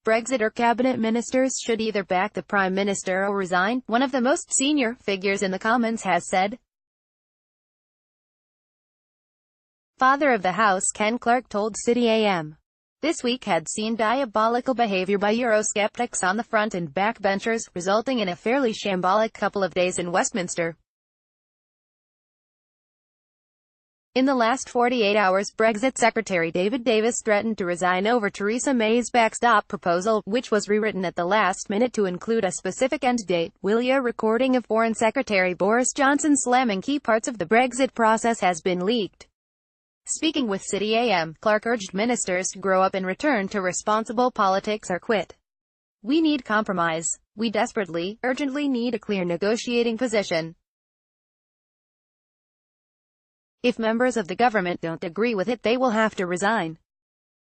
Brexiter Cabinet ministers should either back the Prime Minister or resign, one of the most senior figures in the Commons has said. Father of the House Ken Clarke told City A.M. this week had seen diabolical behaviour by Eurosceptics on the front and backbenchers, resulting in a fairly shambolic couple of days in Westminster. In the last 48 hours, Brexit Secretary David Davis threatened to resign over Theresa May's backstop proposal, which was rewritten at the last minute to include a specific end date. A recording of Foreign Secretary Boris Johnson slamming key parts of the Brexit process has been leaked. Speaking with City A.M., Clarke urged ministers to grow up and return to responsible politics or quit. We need compromise. We desperately, urgently need a clear negotiating position. If members of the government don't agree with it, they will have to resign.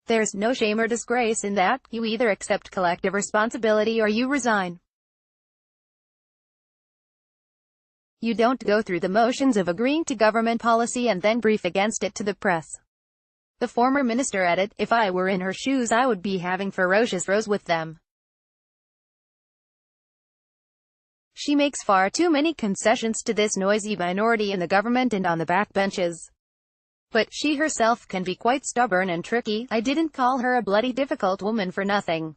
There's no shame or disgrace in that. You either accept collective responsibility or you resign. You don't go through the motions of agreeing to government policy and then brief against it to the press. The former minister added, if I were in her shoes I would be having ferocious rows with them. She makes far too many concessions to this noisy minority in the government and on the backbenches. But she herself can be quite stubborn and tricky. I didn't call her a bloody difficult woman for nothing.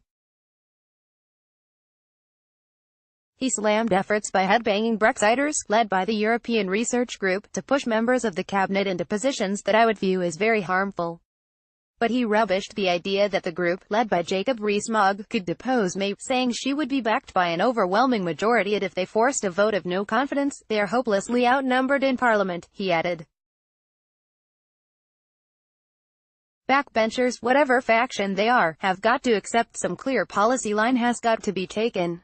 He slammed efforts by headbanging Brexiters, led by the European Research Group, to push members of the cabinet into positions that I would view as very harmful. But he rubbished the idea that the group, led by Jacob Rees-Mogg, could depose May, saying she would be backed by an overwhelming majority and if they forced a vote of no confidence, they are hopelessly outnumbered in Parliament, he added. Backbenchers, whatever faction they are, have got to accept some clear policy line has got to be taken.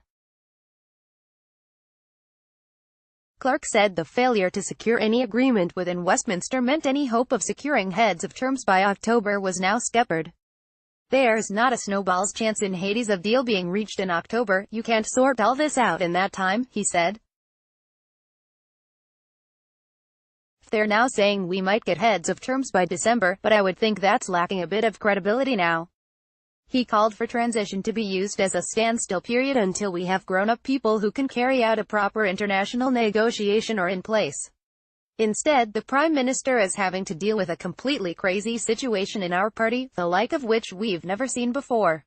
Clarke said the failure to secure any agreement within Westminster meant any hope of securing heads of terms by October was now scuppered. There's not a snowball's chance in Hades of deal being reached in October. You can't sort all this out in that time, he said. They're now saying we might get heads of terms by December, but I would think that's lacking a bit of credibility now. He called for transition to be used as a standstill period until we have grown-up people who can carry out a proper international negotiation or in place. Instead, the Prime Minister is having to deal with a completely crazy situation in our party, the like of which we've never seen before.